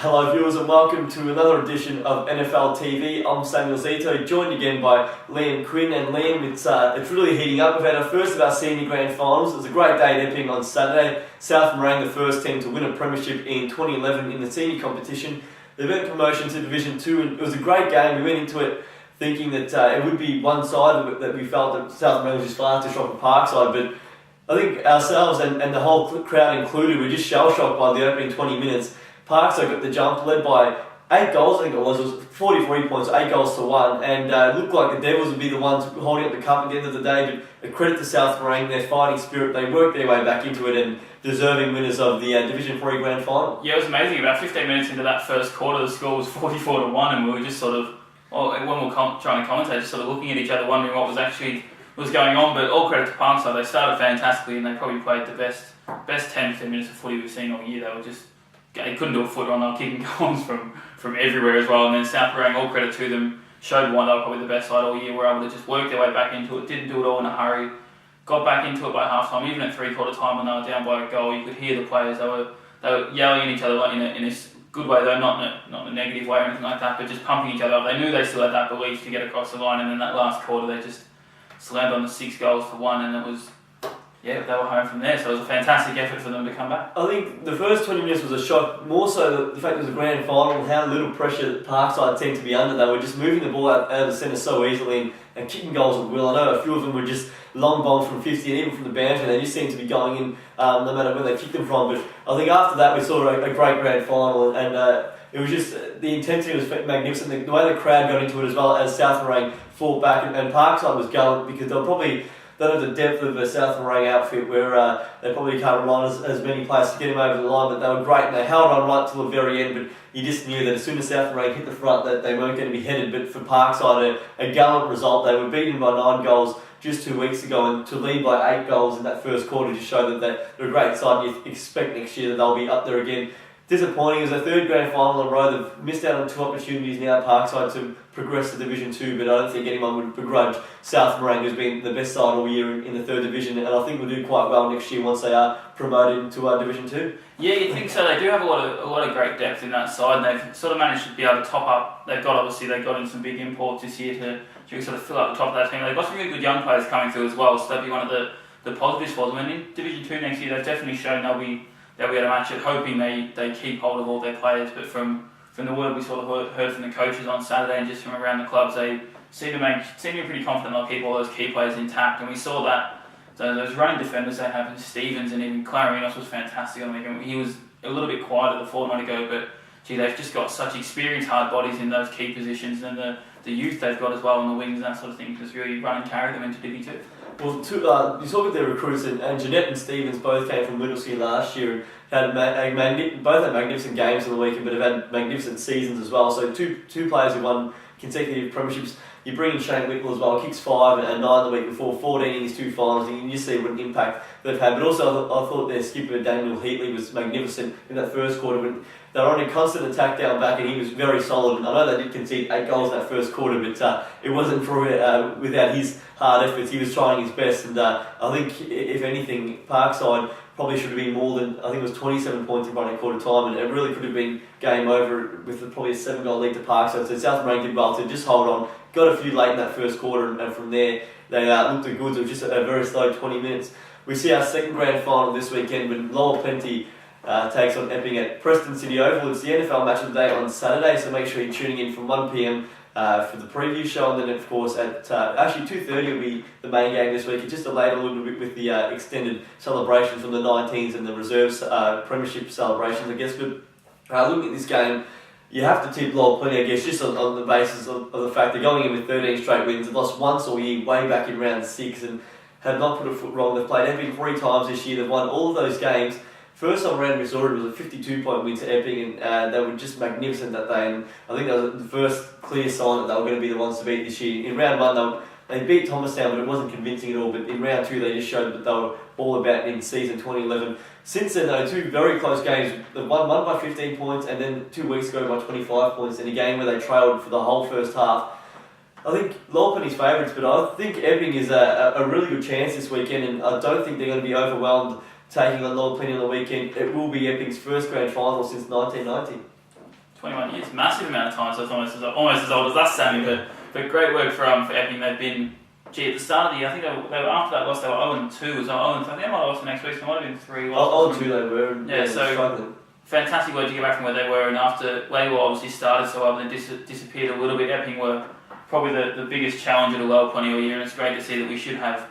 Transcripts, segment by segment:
Hello viewers and welcome to another edition of NFL TV. I'm Samuel Zito, joined again by Liam Quinn. And Liam, it's really heating up. We've had our first of our senior grand finals. It was a great day at Epping on Saturday. South Morang, the first team to win a premiership in 2011 in the senior competition. They've earned promotion to Division 2 and it was a great game. We went into it thinking that it would be one side, that we felt that South Morang was just far too strong for Parkside, but I think ourselves and the whole crowd included were just shell-shocked by the opening 20 minutes. Parkside got the jump, led by 8 goals, I think it was 43 points, 8 goals to 1, and it looked like the Devils would be the ones holding up the cup at the end of the day, but a credit to South Morang, their fighting spirit, they worked their way back into it and deserving winners of the Division 3 Grand Final. Yeah, it was amazing. About 15 minutes into that first quarter, the score was 44-1, and we were just sort of, when we were trying to commentate, just sort of looking at each other, wondering what was going on, but all credit to Parkside. They started fantastically and they probably played the best 10-15 minutes of footy we've seen all year. They couldn't do a foot on, they were kicking goals from everywhere as well, and then South Morang, all credit to them, showed why they were probably the best side all year, were able to just work their way back into it, didn't do it all in a hurry, got back into it by half time. Even at three-quarter time when they were down by a goal, you could hear the players, they were yelling at each other in a good way though, not in a negative way or anything like that, but just pumping each other up. They knew they still had that belief to get across the line, and then that last quarter they just slammed on the 6 goals to 1, and it was, they were home from there. So it was a fantastic effort for them to come back. I think the first 20 minutes was a shock, more so the fact it was a grand final and how little pressure that Parkside seemed to be under. They were just moving the ball out of the centre so easily and kicking goals at will. I know a few of them were just long bombs from 50 and even from the boundary. They just seemed to be going in no matter where they kicked them from. But I think after that we saw a great grand final, and it was just, the intensity was magnificent. The way the crowd got into it, as well as South Morang fought back, and Parkside was gallant because they were probably, they don't have the depth of a South Morang outfit where they probably can't rely on as many players to get him over the line, but they were great and they held on right till the very end. But you just knew that as soon as South Morang hit the front that they weren't going to be headed. But for Parkside, a gallant result. They were beaten by 9 goals just 2 weeks ago, and to lead by 8 goals in that first quarter just showed that they're a great side. You expect next year that they'll be up there again. Disappointing, it was a third grand final in a row. They've missed out on 2 opportunities now at Parkside to progress to Division 2, but I don't think anyone would begrudge South Morang, who's been the best side all year in the 3rd Division, and I think we'll do quite well next year once they are promoted into Division 2. Yeah, you think so. They do have a lot of great depth in that side, and they've sort of managed to be able to top up. They got in some big imports this year to sort of fill up the top of that team. They've got some really good young players coming through as well, so that'll be one of the positives for them. And in Division 2 next year, they've definitely shown they'll be able to match it, hoping they keep hold of all their players. But from the word we sort of heard from the coaches on Saturday and just from around the clubs, they seem to be pretty confident they'll keep all those key players intact. And we saw that those running defenders they have in Stevens and even Clarinos was fantastic on the weekend. He was a little bit quieter the fortnight ago, but they've just got such experienced hard bodies in those key positions, and the youth they've got as well on the wings and that sort of thing just really run and carry them into Division 2. Well, you talk about their recruits, and Jeanette and Stevens both came from Whittlesea last year and both had magnificent games on the weekend, but have had magnificent seasons as well. So two players who won consecutive premierships. You bring in Shane Whitwell as well, kicks 5 and 9 the week before, 14 in his 2 finals, and you can just see what an impact they've had. But also I thought their skipper Daniel Heatley was magnificent in that first quarter when they were on a constant attack down back, and he was very solid. And I know they did concede 8 goals in that first quarter, but it wasn't without his hard efforts. He was trying his best, and I think if anything, Parkside probably should have been more than, I think it was 27 points in front at quarter time, and it really could have been game over with probably a 7-goal lead to Parkside. So South Morang did well to just hold on, got a few late in that first quarter, and from there they looked at goods. It was just a very slow 20 minutes. We see our second grand final this weekend when Lower Plenty takes on Epping at Preston City Oval. It's the NFL match of the day on Saturday, so make sure you're tuning in from 1 p.m. For the preview show, and then of course at actually 2:30 will be the main game this week. It's just delayed a little bit with the extended celebration from the 19s and the reserves premiership celebrations, I guess. But looking at this game, you have to tip Lower Plenty, I guess, just on the basis of the fact they're going in with 13 straight wins. They've lost once all year, way back in round 6, and have not put a foot wrong. They've played Epping 3 times this year. They've won all of those games. First time around we saw it was a 52-point win to Epping, and they were just magnificent that day. And I think that was the first clear sign that they were going to be the ones to beat this year. In round 1, they beat Thomastown, but it wasn't convincing at all. But in round 2, they just showed that they were all about in season 2011. Since then, though, 2 very close games. They've won one by 15 points, and then 2 weeks ago by 25 points in a game where they trailed for the whole first half. I think Lower Plenty's favourites, but I think Epping is a really good chance this weekend, and I don't think they're going to be overwhelmed taking on Lower Plenty on the weekend. It will be Epping's first grand final since 1990. 21 years, massive amount of time. So it's almost as old as us, Sammy. But great work for Epping. They've been, at the start of the year, I think they were after that loss, they were 0-2. So 0-2. I think they might have lost the next week. So it might have been 3 losses. 0-2 they were. Yeah, so struggling. Fantastic work to get back from where they were. And after Labour obviously started so well, then disappeared a little bit. Epping were probably the biggest challenger to Lower Plenty all year, and it's great to see that we should have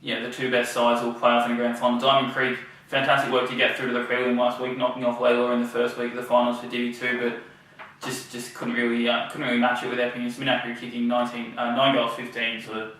the two best sides will play off in the grand final. Diamond Creek, fantastic work to get through to the prelim last week, knocking off Layla in the first week of the finals for Divi 2, but just couldn't really match it with Epping. It's Minackery kicking 9 goals 15, so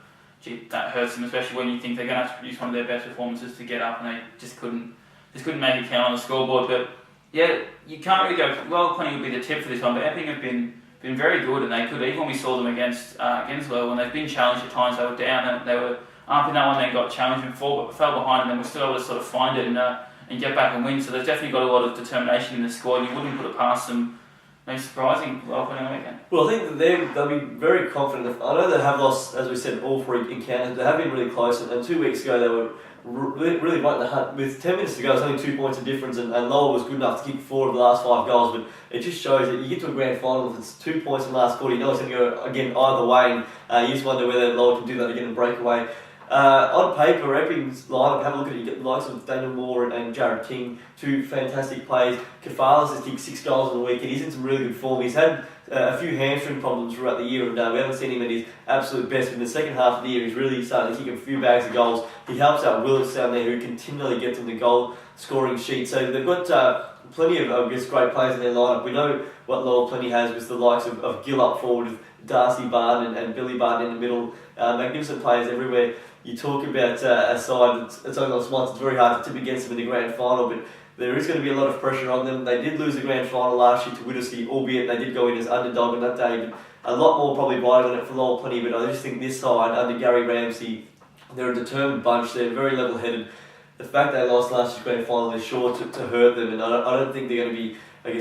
that hurts them, especially when you think they're going to have to produce one of their best performances to get up, and they just couldn't make it count on the scoreboard. But yeah, you can't really go. Lower Plenty would be the tip for this one, but Epping have been very good, and they could, even when we saw them against Lower, when they've been challenged at times, they were down, and they were up in that one, then got challenged and fell behind, and then were still able to sort of find it and get back and win. So they've definitely got a lot of determination in the squad. You wouldn't put it past them. Maybe surprising Lower Plenty on the weekend. Well, I think that they'll be very confident. I know they have lost, as we said, all 3 encounters. They have been really close, and 2 weeks ago they were really right in the hunt. With 10 minutes to go, it's only 2 points of difference, and Lower was good enough to kick 4 of the last 5 goals. But it just shows that you get to a grand final, if it's 2 points in the last quarter, you know it's going to go again either way, and you just wonder whether Lower can do that again and break away. On paper, Epping's lineup, have a look at it, you get the likes of Daniel Moore and Jared King, 2 fantastic players. Kefalis has kicked 6 goals on the week, and he's in some really good form. He's had a few hamstring problems throughout the year, and we haven't seen him at his absolute best. In the second half of the year, he's really starting to kick a few bags of goals. He helps out Willis down there, who continually gets on the goal scoring sheet. So they've got plenty of, great players in their lineup. We know what Lower Plenty has with the likes of Gill up forward, with Darcy Barton and Billy Barton in the middle. Magnificent players everywhere. You talk about a side that's only lost once. It's very hard to tip against them in the grand final, but there is going to be a lot of pressure on them. They did lose the grand final last year to Whittlesea, albeit they did go in as underdog on that day. But a lot more probably biting on it for Lower Plenty, but I just think this side, under Gary Ramsey, they're a determined bunch. They're very level-headed. The fact they lost last year's grand final is sure to hurt them, and I don't think they're going to be,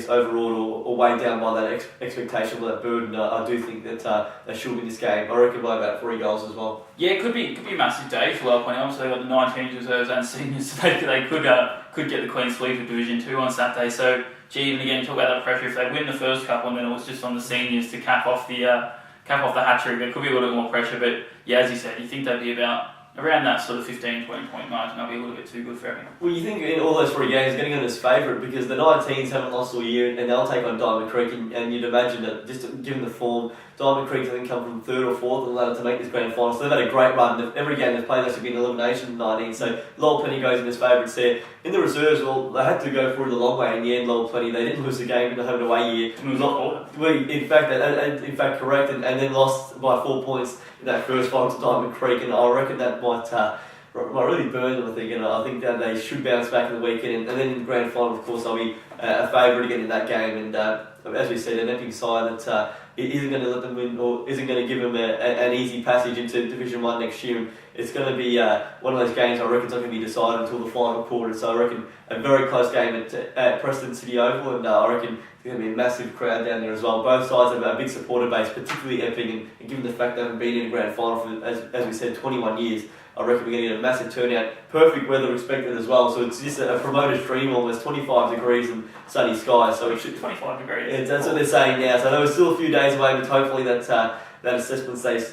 overawed or weighed down by that expectation or that burden. I do think that they should win this game. I reckon by about 3 goals as well. Yeah, it could be a massive day for Lower Plenty. Obviously, they've got the 19 reserves and seniors, so they could get the Queen Sleeve for Division 2 on Saturday. So, even again, talk about that pressure. If they win the first couple and then it was just on the seniors to cap off the hat trick, there could be a little bit more pressure. But yeah, as you said, you think they'd be around that sort of 15-20 point margin. That'll be a little bit too good for everyone. Well, you think in all those 3 games, getting on as favourite, because the 19s haven't lost all year, and they'll take on Diamond Creek, and you'd imagine that just given the form, Diamond Creek I think come from 3rd or 4th on the ladder to make this grand final. So they've had a great run. Every game they've played, actually been elimination in 19. So Lower Plenty goes in as favourites there. In the reserves, well, they had to go through the long way in the end. Lower Plenty, they didn't lose the game in the home and away year. In fact, correct, and then lost by 4 points in that first final to Diamond Creek, and I reckon that might really burn them, I think, and I think that they should bounce back in the weekend, and then in the grand final, of course, they'll be a favourite again in that game, and as we said, an Epping side that isn't going to let them win, or isn't going to give them an easy passage into Division 1 next year. It's going to be one of those games I reckon it's not going to be decided until the final quarter, so I reckon a very close game at Preston City Oval, and I reckon there's going to be a massive crowd down there as well. Both sides have a big supporter base, particularly Epping, and given the fact they haven't been in a grand final for, as we said, 21 years, I reckon we're going to get a massive turnout. Perfect weather expected as well, so it's just a promoter's dream almost. 25 degrees and sunny skies. So it should 25 degrees. Yeah, that's what they're saying now. So I know we're still a few days away, but hopefully that assessment stays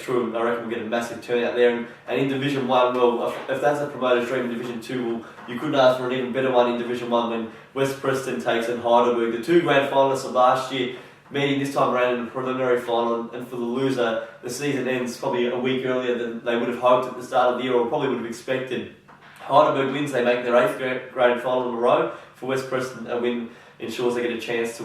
true. And I reckon we'll get a massive turnout there. And in Division 1, well, if that's a promoter's dream in Division 2, well, you couldn't ask for an even better one in Division 1 when West Preston takes on Heidelberg. The 2 grand finalists of last year, meeting this time around in the preliminary final, and for the loser, the season ends probably a week earlier than they would have hoped at the start of the year, or probably would have expected. Heidelberg wins, they make their 8th grand final in a row. For West Preston, a win ensures they get a chance to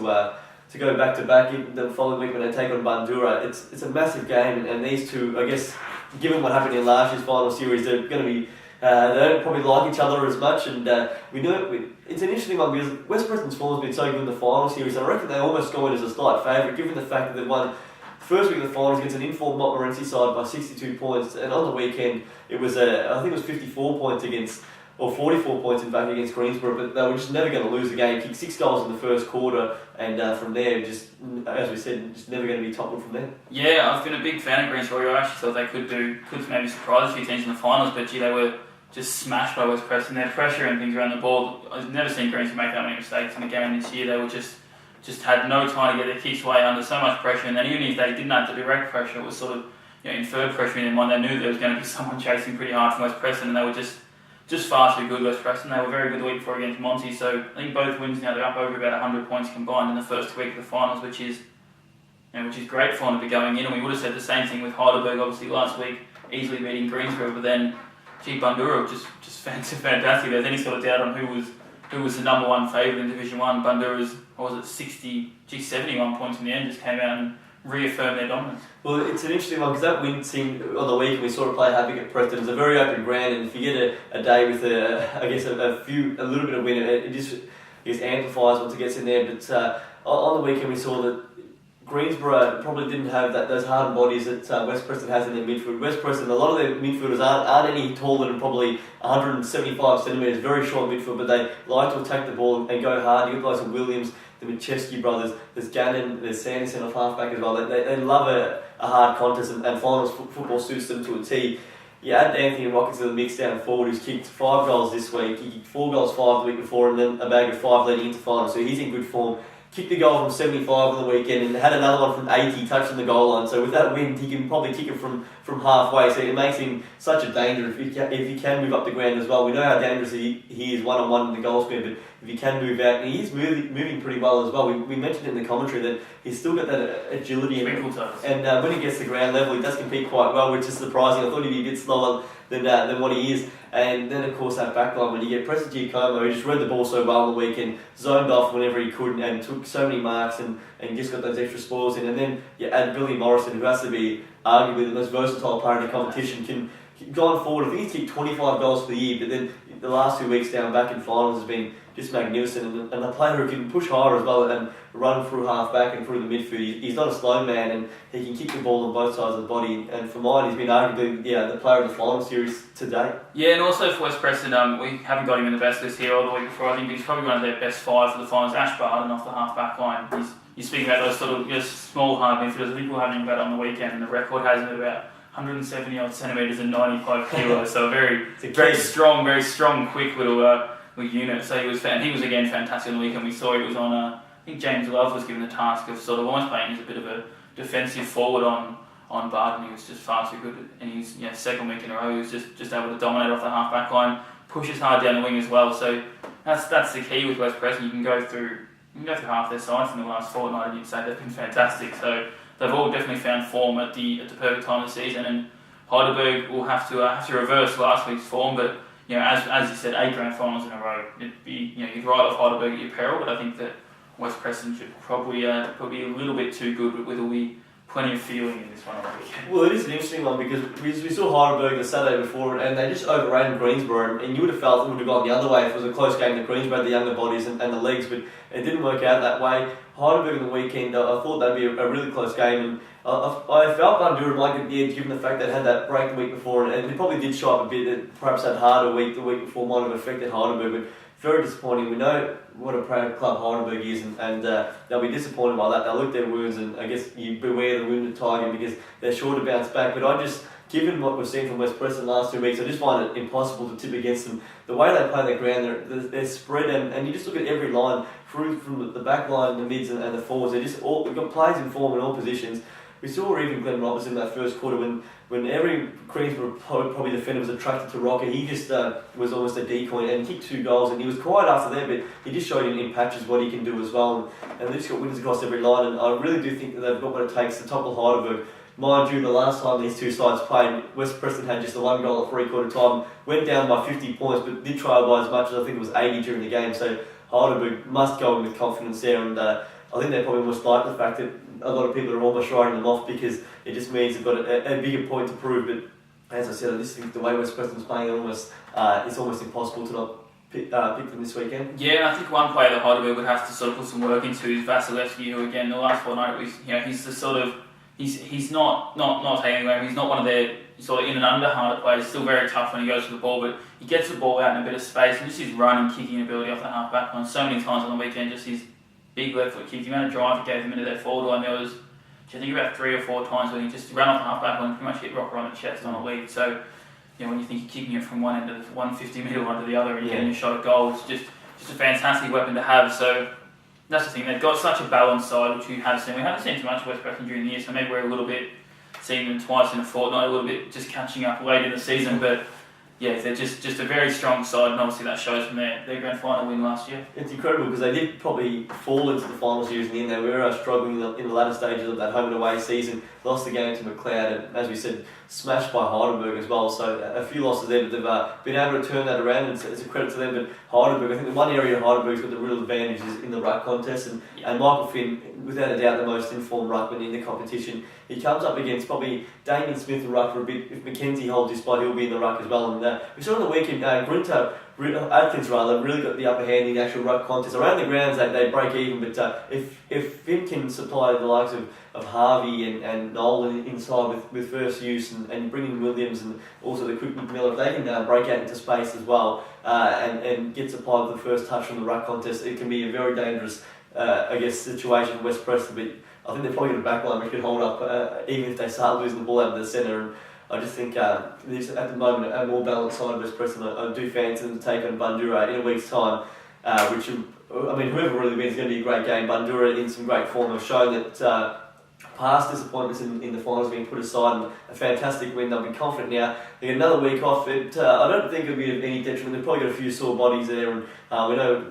go back to back the following week when they take on Bandura. It's a massive game, and these two, I guess, given what happened in last year's final series, they're going to be they don't probably like each other as much, and we know it's an interesting one because West Preston's form has been so good in the final series. I reckon they almost go in as a slight favourite, given the fact that they've won the first week of the finals against an informed Montmorency side by 62 points, and on the weekend it was I think it was 54 points against, or 44 points in fact against Greensboro, but they were just never going to lose the game. Kicked 6 goals in the first quarter, and from there, just as we said, just never going to be toppled from there. Yeah, I've been a big fan of Greensboro. I actually thought they could maybe surprise a few teams in the finals, but they were just smashed by West Preston. Their pressure and things around the ball, I've never seen Greensboro make that many mistakes in a game this year. They were just just had no time to get their kicks away under so much pressure. And then even if they didn't have the direct pressure, it was sort of inferred pressure in their mind. They knew there was going to be someone chasing pretty hard from West Preston, and they were just far too good, West Preston. They were very good the week before against Monty, so I think both wins now, they're up over about 100 points combined in the first week of the finals, which is great for them to be going in. And we would have said the same thing with Heidelberg, obviously, last week, easily beating Greensboro, but then, Bundoora just fantastic. If there's any sort of doubt on who was the number one favourite in Division 1, Bundoora's, 71 points in the end, just came out and reaffirmed their dominance. Well, it's an interesting one because that win team on the weekend we sort of play havoc at Preston. It's a very open ground, and if you get a day with a little bit of wind, it just amplifies once it gets in there. But on the weekend we saw that Greensboro probably didn't have those hardened bodies that West Preston has in their midfield. West Preston, a lot of their midfielders aren't any taller than probably 175 centimetres, very short midfield, but they like to attack the ball and go hard. You've got guys like Williams, the Machewski brothers, there's Gannon, there's Sanderson off halfback as well. They love a hard contest, and finals football suits them to a T. You add Anthony Rockets to the mix down forward, who's kicked 5 goals this week. He kicked 4 goals 5 the week before, and then a bag of 5 leading into finals, so he's in good form. Kicked the goal from 75 on the weekend and had another one from 80 touching the goal line. So with that win, he can probably kick it from halfway. So it makes him such a danger if he can move up the ground as well. We know how dangerous he is one-on-one in the goal square, but if he can move out, and he is moving pretty well as well. We mentioned in the commentary that he's still got that agility. And when he gets to ground level, he does compete quite well, which is surprising. I thought he'd be a bit slower than what he is. And then, of course, that backline, when you get Preston Giacomo, who just read the ball so well on the weekend, zoned off whenever he could, and took so many marks and just got those extra spoils in. And then you add Billy Morrison, who has to be arguably the most versatile player in the competition, going forward, I think he's kicked 25 goals for the year, but then the last 2 weeks down back in finals has been just magnificent, and a player who can push hard as well and run through half back and through the midfield. He's not a slow man, and he can kick the ball on both sides of the body, and for mine he's been arguably the player of the final series to date. Yeah, and also for West Preston, we haven't got him in the best list here all the week before. I think he's probably one of their best 5 for the finals. Ash Barton off the half back line. You're speaking about those sort of small hard midfielders. I think we'll have him about on the weekend, and the record has him at about 170 odd centimetres and 95 kilos, so very strong, quick little unit. So he was again fantastic on the weekend. We saw he was on. I think James Love was given the task of sort of almost playing as a bit of a defensive forward on Barton. He was just far too good, and he's second week in a row. He was just able to dominate off the half back line, pushes hard down the wing as well. So that's the key with West Preston. You can go through half their sides in the last fortnight, and you'd say they've been fantastic. So they've all definitely found form at the perfect time of the season, and Heidelberg will have to reverse last week's form. But as you said, 8 grand finals in a row. It'd be you'd write off Heidelberg at your peril, but I think that West Preston should probably be a little bit too good, but there'll be plenty of feeling in this one on the weekend. Well, it is an interesting one because we saw Heidelberg the Saturday before, and they just overran Greensboro, and you would have felt it would have gone the other way if it was a close game that Greensboro had the younger bodies and the legs, but it didn't work out that way. Heidelberg on the weekend, I thought that'd be a really close game, and I felt Bundoora might get the edge given the fact they had that break the week before, and they probably did show up a bit. That perhaps that harder week the week before might have affected Heidelberg, but very disappointing. We know what a proud club Heidelberg is, and they'll be disappointed by that. They'll lick their wounds, and I guess you beware the wounded tiger because they're sure to bounce back. But given what we've seen from West Preston the last 2 weeks, I just find it impossible to tip against them. The way they play their ground, they're spread, and you just look at every line through from the back line, the mids, and the forwards. We've got players in form in all positions. We saw even Glenn Robertson in that first quarter when every Greensboro probably defender was attracted to Rocker. He just was almost a decoy and kicked 2 goals, and he was quiet after that, but he just showed in patches what he can do as well, and they just got wins across every line, and I really do think that they've got what it takes to topple Heidelberg. Mind you, the last time these two sides played, West Preston had just a 1 goal at 3/4 time, went down by 50 points, but did trail by as much as I think it was 80 during the game, so Heidelberg must go in with confidence there, and I think they probably almost like the fact that a lot of people are almost writing them off because it just means they've got a bigger point to prove. But as I said, I just think the way West Preston's playing, it's almost impossible to not pick them this weekend. Yeah, I think one player that Heidelberg would have to sort of put some work into is Vasilevsky, who again the last fortnight was he's the sort of he's not taking away. He's not one of their sort of in and under harder players. Still very tough when he goes for the ball, but he gets the ball out in a bit of space, and just his running, kicking ability off the half back line. So many times on the weekend, just his big left foot kick, the amount of drive he gave them into their forward line. There was, I think, about 3 or 4 times when he just ran off the half back line and pretty much hit Rocker on the chest on a lead. So, when you think you're kicking it from one end of the 150 metre line to the other and you're getting a shot at goal, it's just a fantastic weapon to have. So, that's the thing. They've got such a balanced side, which we have seen. We haven't seen too much of West Preston during the year, so maybe we're a little bit seeing them twice in a fortnight, a little bit just catching up late in the season. But yeah, they're just a very strong side, and obviously that shows from their grand final win last year. It's incredible because they did probably fall into the final series in the end. They were struggling in the latter stages of that home and away season. Lost the game to McLeod, and as we said, smashed by Heidelberg as well. So a few losses there, but they've been able to turn that around, and it's a credit to them. But Heidelberg, I think the one area Heidelberg's got the real advantage is in the ruck contest, and Michael Finn, without a doubt, the most informed ruckman in the competition. He comes up against probably Damien Smith and ruck for a bit. If McKenzie holds his spot, he'll be in the ruck as well. And we saw on the weekend, Atkins really got the upper hand in the actual ruck contest. Around the grounds, they break even, but if Finn can supply the likes of Harvey and Nolan inside with first use and bringing Williams and also the quick McMillan, if they can break out into space as well and get supplied with the first touch from the ruck contest, it can be a very dangerous situation for West Preston. But I think they've probably got a backline which can hold up even if they start losing the ball out of the centre. And I just think there's at the moment a more balanced side of West Preston. I do fancy them to take on Bandura in a week's time, whoever really wins is going to be a great game. Bandura in some great form have shown that past disappointments in the finals have been put aside, and a fantastic win. They'll be confident now. They get another week off. I don't think it'll be of any detriment. They've probably got a few sore bodies there, and we know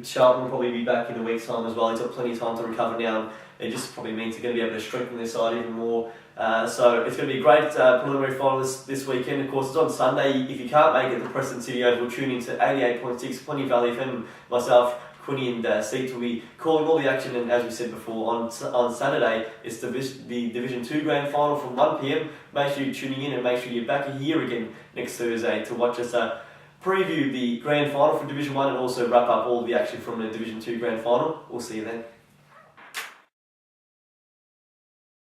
Sharpen will probably be back in a week's time as well. He's got plenty of time to recover now, and it just probably means they're going to be able to strengthen their side even more. So it's going to be a great preliminary final this weekend. Of course, it's on Sunday. If you can't make it to Preston City Oval, we'll tune into 88.6 Plenty Valley FM. Myself, Quinny and Seats will be calling all the action, and as we said before, on Saturday it's the Division 2 Grand Final from 1 p.m. Make sure you're tuning in, and make sure you're back here again next Thursday to watch us preview the Grand Final for Division 1 and also wrap up all the action from the Division 2 Grand Final. We'll see you then.